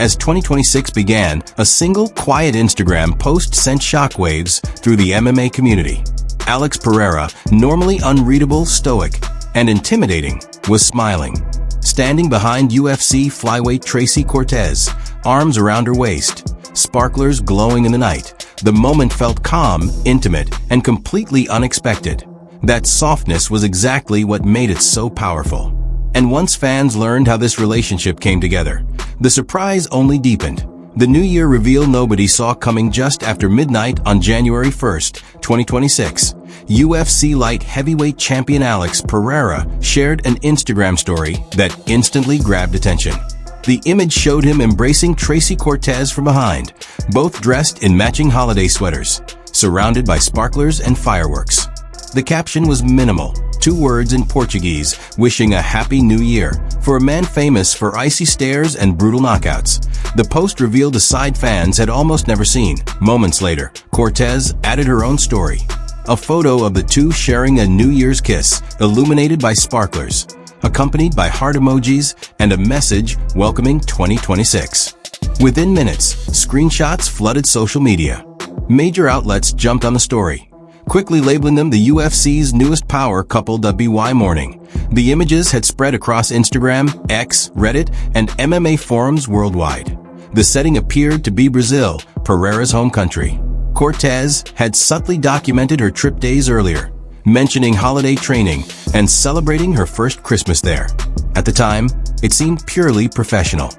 As 2026 began, a single quiet Instagram post sent shockwaves through the MMA community. Alex Pereira, normally unreadable, stoic, and intimidating, was smiling. Standing behind UFC flyweight Tracy Cortez, arms around her waist, sparklers glowing in the night, the moment felt calm, intimate, and completely unexpected. That softness was exactly what made it so powerful. And once fans learned how this relationship came together, the surprise only deepened. The New Year reveal nobody saw coming just after midnight on January 1st, 2026. UFC light heavyweight champion Alex Pereira shared an Instagram story that instantly grabbed attention. The image showed him embracing Tracy Cortez from behind, both dressed in matching holiday sweaters, surrounded by sparklers and fireworks. The caption was minimal, 2 words in Portuguese, wishing a happy new year. For a man famous for icy stares and brutal knockouts, the post revealed a side fans had almost never seen. Moments later, Cortez added her own story. A photo of the two sharing a New Year's kiss, illuminated by sparklers, accompanied by heart emojis and a message welcoming 2026. Within minutes, screenshots flooded social media. Major outlets jumped on the story, quickly labeling them the UFC's newest power couple. WY morning. The images had spread across Instagram, X, Reddit, and MMA forums worldwide. The setting appeared to be Brazil, Pereira's home country. Cortez had subtly documented her trip days earlier, mentioning holiday training and celebrating her first Christmas there. At the time, it seemed purely professional.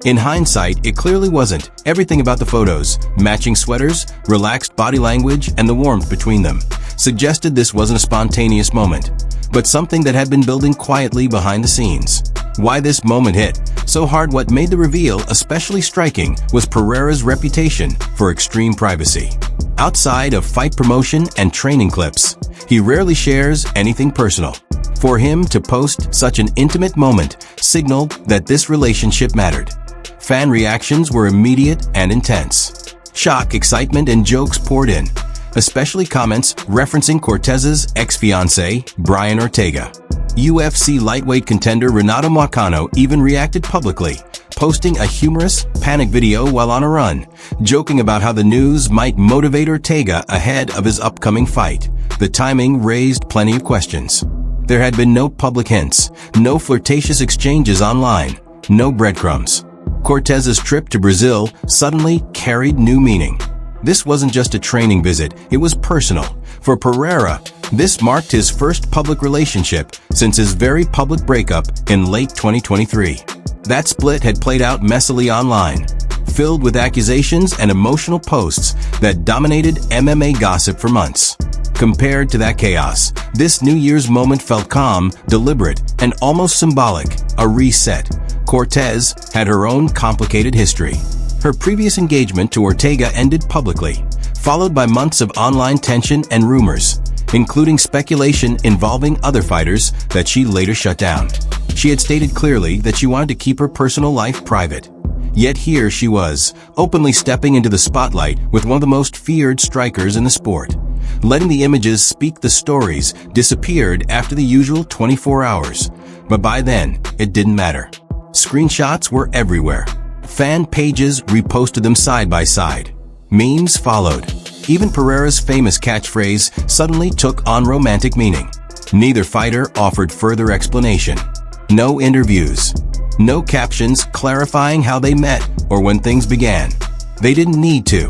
In hindsight, it clearly wasn't. Everything about the photos, matching sweaters, relaxed body language, and the warmth between them, suggested this wasn't a spontaneous moment, but something that had been building quietly behind the scenes. Why this moment hit so hard? What made the reveal especially striking was Pereira's reputation for extreme privacy. Outside of fight promotion and training clips, he rarely shares anything personal. For him to post such an intimate moment signaled that this relationship mattered. Fan reactions were immediate and intense. Shock, excitement, and jokes poured in, especially comments referencing Cortez's ex-fiancé, Brian Ortega. UFC lightweight contender Renato Moicano even reacted publicly, posting a humorous, panic video while on a run, joking about how the news might motivate Ortega ahead of his upcoming fight. The timing raised plenty of questions. There had been no public hints, no flirtatious exchanges online, no breadcrumbs. Cortez's trip to Brazil suddenly carried new meaning. This wasn't just a training visit, it was personal. For Pereira, this marked his first public relationship since his very public breakup in late 2023. That split had played out messily online, filled with accusations and emotional posts that dominated MMA gossip for months. Compared to that chaos, this New Year's moment felt calm, deliberate, and almost symbolic, a reset. Cortez had her own complicated history. Her previous engagement to Ortega ended publicly, followed by months of online tension and rumors, including speculation involving other fighters that she later shut down. She had stated clearly that she wanted to keep her personal life private. Yet here she was, openly stepping into the spotlight with one of the most feared strikers in the sport. Letting the images speak, the stories disappeared after the usual 24 hours. But by then, it didn't matter. Screenshots were everywhere. Fan pages reposted them side by side. Memes followed. Even Pereira's famous catchphrase suddenly took on romantic meaning. Neither fighter offered further explanation. No interviews. No captions clarifying how they met or when things began. They didn't need to.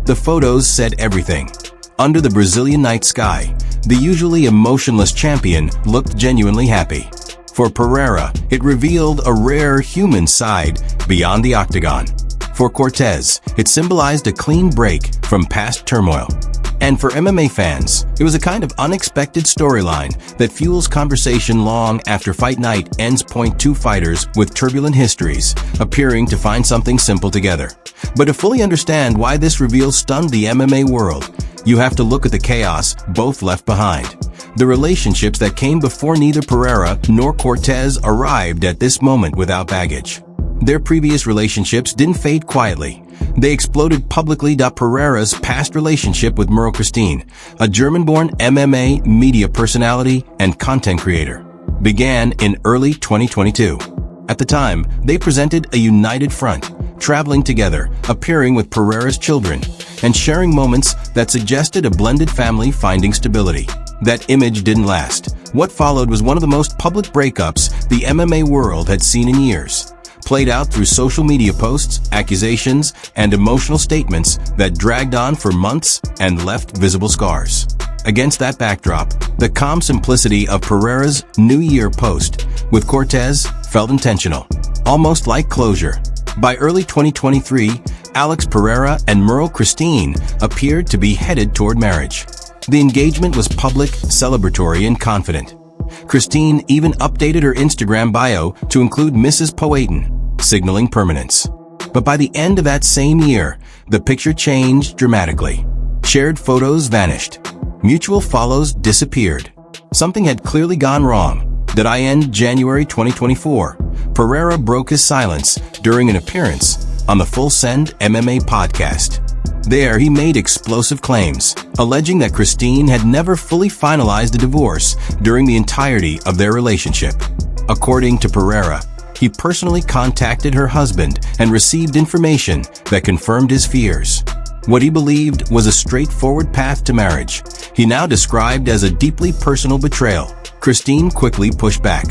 The photos said everything. Under the Brazilian night sky, the usually emotionless champion looked genuinely happy. For Pereira, it revealed a rare human side beyond the octagon. For Cortez, it symbolized a clean break from past turmoil. And for MMA fans, it was a kind of unexpected storyline that fuels conversation long after fight night ends. Two fighters with turbulent histories appearing to find something simple together. But to fully understand why this reveal stunned the MMA world, you have to look at the chaos both left behind. The relationships that came before. Neither Pereira nor Cortez arrived at this moment without baggage. Their previous relationships didn't fade quietly. They exploded publicly. Pereira's past relationship with Merle Christine, a German-born MMA media personality and content creator, began in early 2022. At the time, they presented a united front, traveling together, appearing with Pereira's children, and sharing moments that suggested a blended family finding stability. That image didn't last. What followed was one of the most public breakups the MMA world had seen in years, played out through social media posts, accusations, and emotional statements that dragged on for months and left visible scars. Against that backdrop, the calm simplicity of Pereira's New Year post with Cortez felt intentional, almost like closure. By early 2023, Alex Pereira and Merle Christine appeared to be headed toward marriage. The engagement was public, celebratory, and confident. Christine even updated her Instagram bio to include Mrs. Poetin, signaling permanence. But by the end of that same year, the picture changed dramatically. Shared photos vanished. Mutual follows disappeared. Something had clearly gone wrong. That in January 2024, Pereira broke his silence during an appearance on the Full Send MMA podcast. There, he made explosive claims, alleging that Christine had never fully finalized a divorce during the entirety of their relationship. According to Pereira, he personally contacted her husband and received information that confirmed his fears. What he believed was a straightforward path to marriage, he now described as a deeply personal betrayal. Christine quickly pushed back.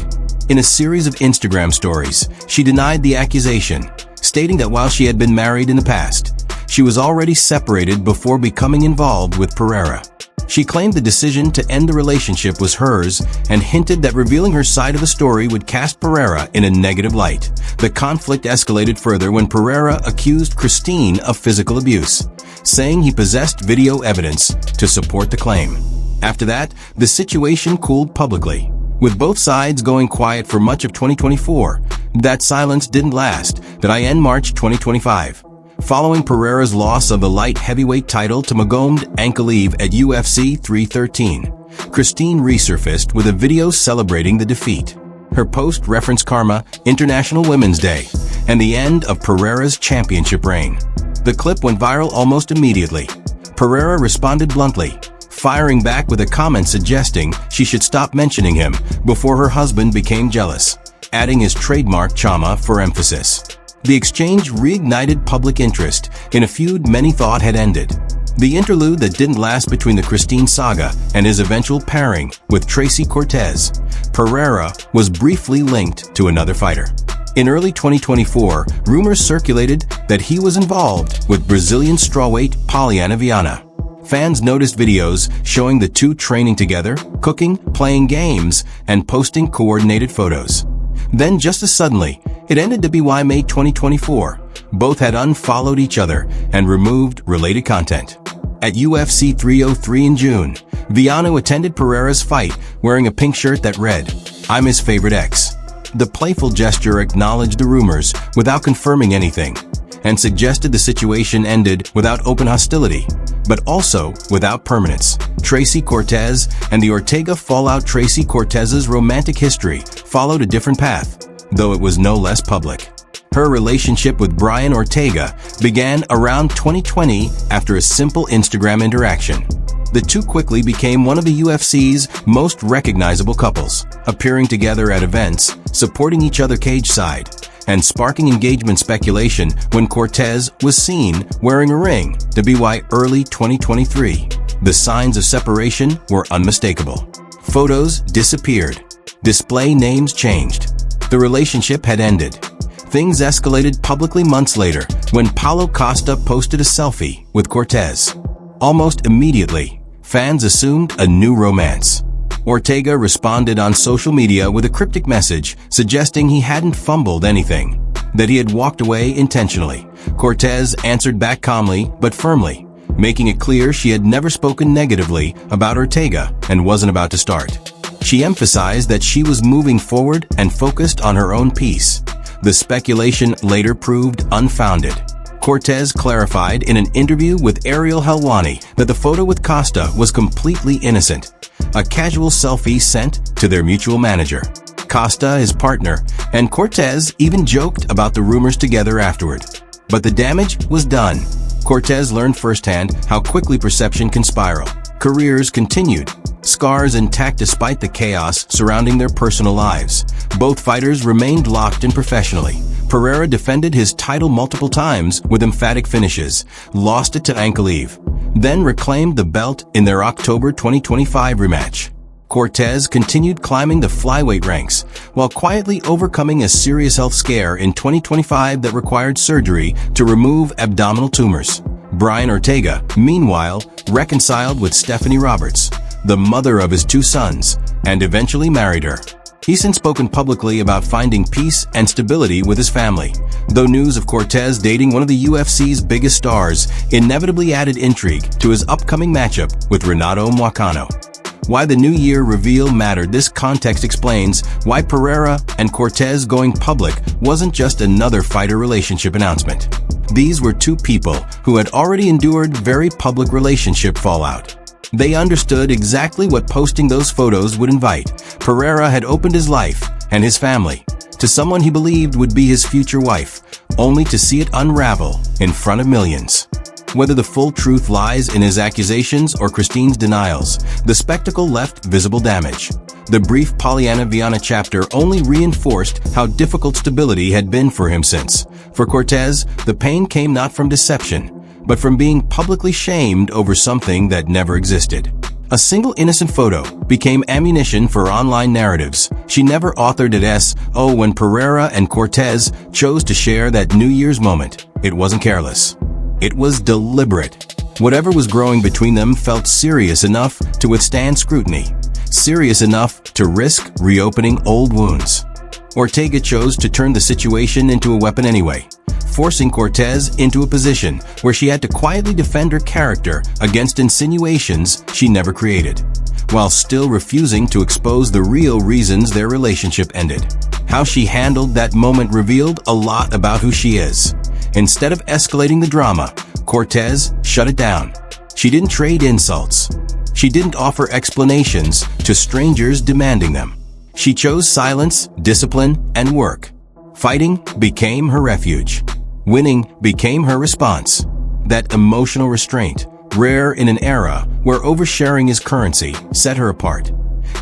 In a series of Instagram stories, she denied the accusation, stating that while she had been married in the past, she was already separated before becoming involved with Pereira. She claimed the decision to end the relationship was hers and hinted that revealing her side of the story would cast Pereira in a negative light. The conflict escalated further when Pereira accused Christine of physical abuse, saying he possessed video evidence to support the claim. After that, the situation cooled publicly, with both sides going quiet for much of 2024. That silence didn't last. That in March 2025. Following Pereira's loss of the light heavyweight title to Magomed Ankalaev at UFC 313, Christine resurfaced with a video celebrating the defeat. Her post referenced Karma, International Women's Day, and the end of Pereira's championship reign. The clip went viral almost immediately. Pereira responded bluntly, firing back with a comment suggesting she should stop mentioning him before her husband became jealous, adding his trademark chama for emphasis. The exchange reignited public interest in a feud many thought had ended. The interlude that didn't last between the Christine saga and his eventual pairing with Tracy Cortez, Pereira was briefly linked to another fighter. In early 2024, rumors circulated that he was involved with Brazilian strawweight Poliana Viana. Fans noticed videos showing the two training together, cooking, playing games, and posting coordinated photos. Then just as suddenly, it ended to be May 2024. Both had unfollowed each other and removed related content. At UFC 303 in June, Viana attended Pereira's fight wearing a pink shirt that read, "I'm his favorite ex." The playful gesture acknowledged the rumors without confirming anything, and suggested the situation ended without open hostility, but also without permanence. Tracy Cortez and the Ortega fallout. Tracy Cortez's romantic history followed a different path, though it was no less public. Her relationship with Brian Ortega began around 2020 after a simple Instagram interaction. The two quickly became one of the UFC's most recognizable couples, appearing together at events, supporting each other cage-side, and sparking engagement speculation when Cortez was seen wearing a ring. By early 2023, the signs of separation were unmistakable. Photos disappeared. Display names changed. The relationship had ended. Things escalated publicly months later when Paulo Costa posted a selfie with Cortez. Almost immediately, fans assumed a new romance. Ortega responded on social media with a cryptic message suggesting he hadn't fumbled anything, that he had walked away intentionally. Cortez answered back calmly but firmly, making it clear she had never spoken negatively about Ortega and wasn't about to start. She emphasized that she was moving forward and focused on her own peace. The speculation later proved unfounded. Cortez clarified in an interview with Ariel Helwani that the photo with Costa was completely innocent, a casual selfie sent to their mutual manager. Costa, his partner, and Cortez even joked about the rumors together afterward. But the damage was done. Cortez learned firsthand how quickly perception can spiral. Careers continued, scars intact despite the chaos surrounding their personal lives. Both fighters remained locked in professionally, Pereira defended his title multiple times with emphatic finishes, lost it to Ankalaev, then reclaimed the belt in their October 2025 rematch. Cortez continued climbing the flyweight ranks, while quietly overcoming a serious health scare in 2025 that required surgery to remove abdominal tumors. Brian Ortega, meanwhile, reconciled with Stephanie Roberts, the mother of his 2 sons, and eventually married her. He's since spoken publicly about finding peace and stability with his family, though news of Cortez dating one of the UFC's biggest stars inevitably added intrigue to his upcoming matchup with Renato Moicano. Why the New Year reveal mattered. This context explains why Pereira and Cortez going public wasn't just another fighter relationship announcement. These were 2 people who had already endured very public relationship fallout. They understood exactly what posting those photos would invite. Pereira had opened his life and his family to someone he believed would be his future wife, only to see it unravel in front of millions. Whether the full truth lies in his accusations or Christine's denials, the spectacle left visible damage. The brief Pollyanna Viana chapter only reinforced how difficult stability had been for him since. For Cortez, the pain came not from deception, but from being publicly shamed over something that never existed. A single innocent photo became ammunition for online narratives. She never authored it. When Pereira and Cortez chose to share that New Year's moment, it wasn't careless. It was deliberate. Whatever was growing between them felt serious enough to withstand scrutiny, serious enough to risk reopening old wounds. Ortega chose to turn the situation into a weapon anyway, forcing Cortez into a position where she had to quietly defend her character against insinuations she never created, while still refusing to expose the real reasons their relationship ended. How she handled that moment revealed a lot about who she is. Instead of escalating the drama, Cortez shut it down. She didn't trade insults. She didn't offer explanations to strangers demanding them. She chose silence, discipline, and work. Fighting became her refuge. Winning became her response. That emotional restraint, rare in an era where oversharing is currency, set her apart.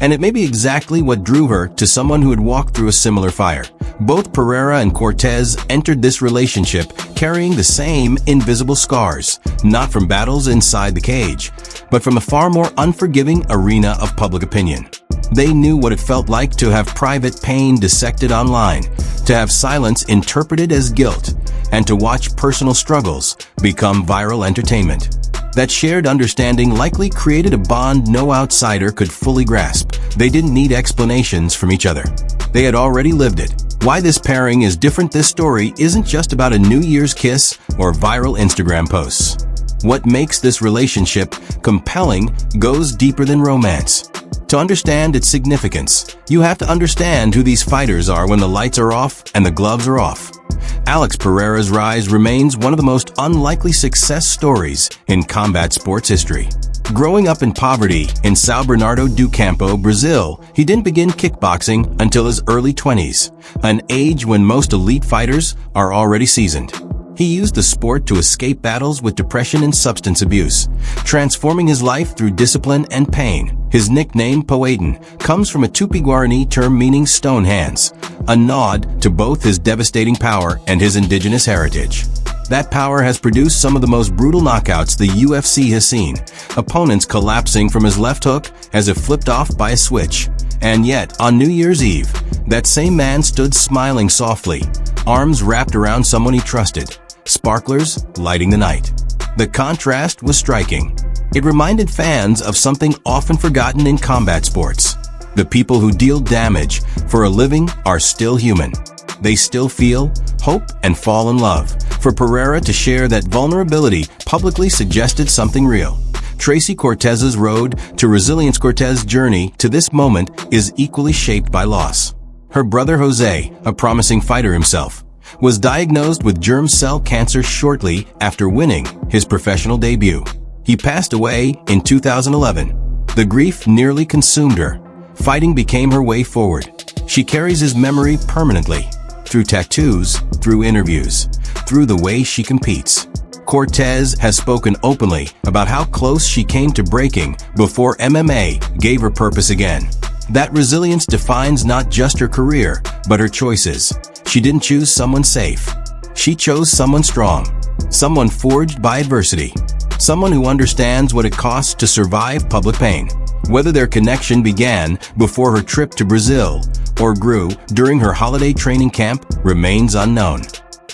And it may be exactly what drew her to someone who had walked through a similar fire. Both Pereira and Cortez entered this relationship carrying the same invisible scars, not from battles inside the cage, but from a far more unforgiving arena of public opinion. They knew what it felt like to have private pain dissected online, to have silence interpreted as guilt, and to watch personal struggles become viral entertainment. That shared understanding likely created a bond no outsider could fully grasp. They didn't need explanations from each other. They had already lived it. Why this pairing is different. This story isn't just about a New Year's kiss or viral Instagram posts. What makes this relationship compelling goes deeper than romance. To understand its significance, you have to understand who these fighters are when the lights are off and the gloves are off. Alex Pereira's rise remains one of the most unlikely success stories in combat sports history. Growing up in poverty in São Bernardo do Campo, Brazil, he didn't begin kickboxing until his early 20s, an age when most elite fighters are already seasoned. He used the sport to escape battles with depression and substance abuse, transforming his life through discipline and pain. His nickname, Poetin, comes from a Tupi-Guarani term meaning stone hands, a nod to both his devastating power and his indigenous heritage. That power has produced some of the most brutal knockouts the UFC has seen, opponents collapsing from his left hook as if flipped off by a switch. And yet, on New Year's Eve, that same man stood smiling softly, arms wrapped around someone he trusted, sparklers lighting the night. The contrast was striking. It reminded fans of something often forgotten in combat sports. The people who deal damage for a living are still human. They still feel, hope, and fall in love. For Pereira to share that vulnerability publicly suggested something real. Tracy Cortez's road to resilience. Cortez's journey to this moment is equally shaped by loss. Her brother Jose, a promising fighter himself, was diagnosed with germ cell cancer shortly after winning his professional debut. He passed away in 2011. The grief nearly consumed her. Fighting became her way forward. She carries his memory permanently, through tattoos, through interviews, through the way she competes. Cortez has spoken openly about how close she came to breaking before MMA gave her purpose again. That resilience defines not just her career, but her choices. She didn't choose someone safe. She chose someone strong, someone forged by adversity, someone who understands what it costs to survive public pain. Whether their connection began before her trip to Brazil or grew during her holiday training camp remains unknown.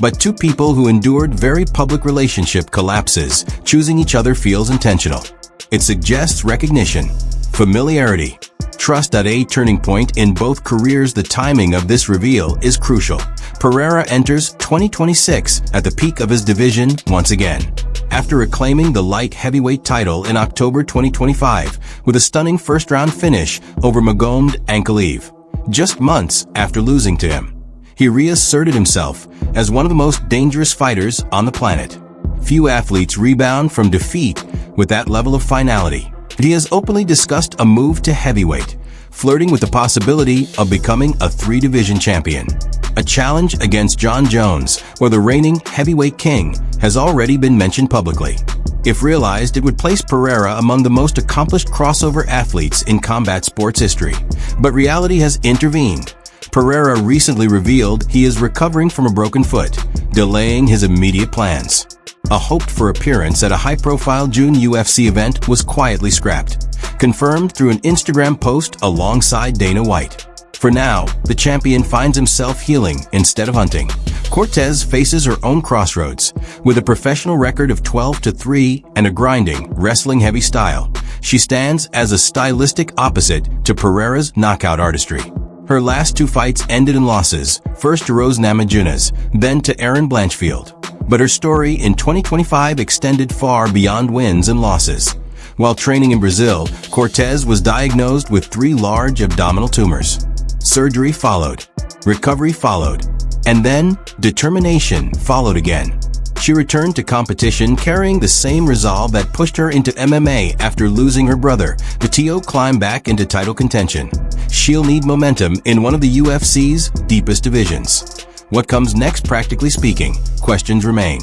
But two people who endured very public relationship collapses, choosing each other feels intentional. It suggests recognition, familiarity, trust. At a turning point in both careers, the timing of this reveal is crucial. Pereira enters 2026 at the peak of his division once again, after reclaiming the light heavyweight title in October 2025 with a stunning first-round finish over Magomed Ankalaev. Just months after losing to him, he reasserted himself as one of the most dangerous fighters on the planet. Few athletes rebound from defeat with that level of finality. He has openly discussed a move to heavyweight, flirting with the possibility of becoming a three-division champion. A challenge against John Jones, or the reigning heavyweight king, has already been mentioned publicly. If realized, it would place Pereira among the most accomplished crossover athletes in combat sports history. But reality has intervened. Pereira recently revealed he is recovering from a broken foot, delaying his immediate plans. A hoped-for appearance at a high-profile June UFC event was quietly scrapped, confirmed through an Instagram post alongside Dana White. For now, the champion finds himself healing instead of hunting. Cortez faces her own crossroads. With a professional record of 12-3 and a grinding, wrestling-heavy style, she stands as a stylistic opposite to Pereira's knockout artistry. Her last two fights ended in losses, first to Rose Namajunas, then to Erin Blanchfield. But her story in 2025 extended far beyond wins and losses. While training in Brazil, Cortez was diagnosed with 3 large abdominal tumors. Surgery followed, recovery followed, and then determination followed again. She returned to competition carrying the same resolve that pushed her into MMA after losing her brother. The TO climbed back into title contention. She'll need momentum in one of the UFC's deepest divisions. What comes next, practically speaking? Questions remain.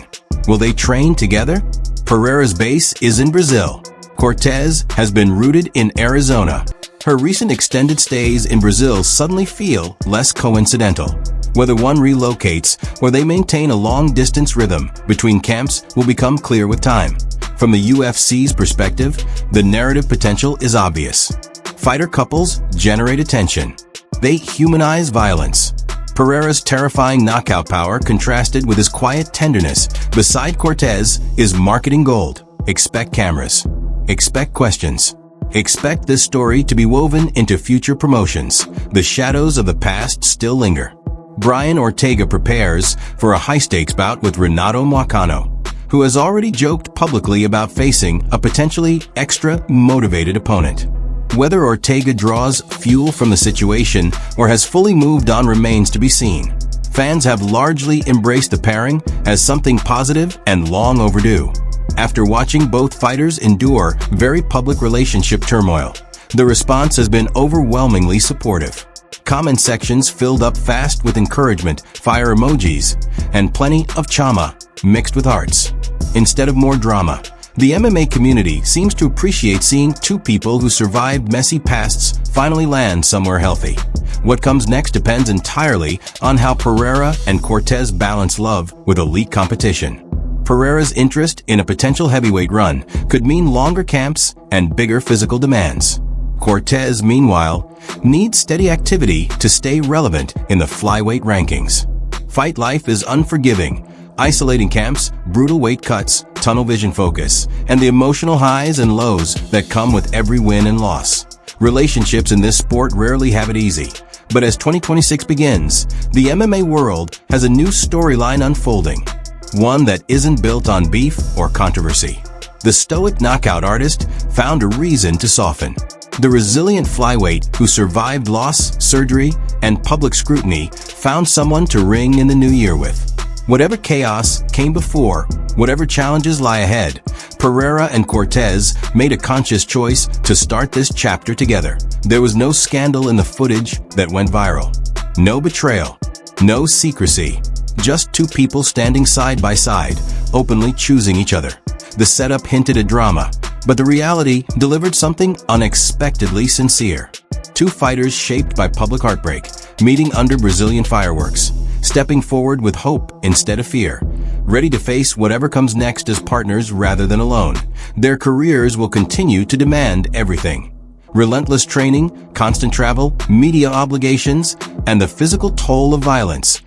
Will they train together? Pereira's base is in Brazil. Cortez has been rooted in Arizona. Her recent extended stays in Brazil suddenly feel less coincidental. Whether one relocates or they maintain a long-distance rhythm between camps will become clear with time. From the UFC's perspective, the narrative potential is obvious. Fighter couples generate attention. They humanize violence. Pereira's terrifying knockout power contrasted with his quiet tenderness beside Cortez is marketing gold. Expect cameras. Expect questions. Expect this story to be woven into future promotions. The shadows of the past still linger. Brian Ortega prepares for a high-stakes bout with Renato Moicano, who has already joked publicly about facing a potentially extra-motivated opponent. Whether Ortega draws fuel from the situation or has fully moved on remains to be seen. Fans have largely embraced the pairing as something positive and long overdue. After watching both fighters endure very public relationship turmoil, the response has been overwhelmingly supportive. Comment sections filled up fast with encouragement, fire emojis, and plenty of chama mixed with hearts. Instead of more drama, the MMA community seems to appreciate seeing two people who survived messy pasts finally land somewhere healthy. What comes next depends entirely on how Pereira and Cortez balance love with elite competition. Pereira's interest in a potential heavyweight run could mean longer camps and bigger physical demands. Cortez, meanwhile, needs steady activity to stay relevant in the flyweight rankings. Fight life is unforgiving. Isolating camps, brutal weight cuts, tunnel vision focus, and the emotional highs and lows that come with every win and loss. Relationships in this sport rarely have it easy. But as 2026 begins, the MMA world has a new storyline unfolding. One that isn't built on beef or controversy. The stoic knockout artist found a reason to soften. The resilient flyweight who survived loss, surgery, and public scrutiny found someone to ring in the new year with. Whatever chaos came before, whatever challenges lie ahead, Pereira and Cortez made a conscious choice to start this chapter together. There was no scandal in the footage that went viral. No betrayal. No secrecy. Just two people standing side by side, openly choosing each other. The setup hinted at drama, but the reality delivered something unexpectedly sincere. Two fighters shaped by public heartbreak, meeting under Brazilian fireworks. stepping forward with hope instead of fear, ready to face whatever comes next as partners rather than alone. Their careers will continue to demand everything. Relentless training, constant travel, media obligations, and the physical toll of violence.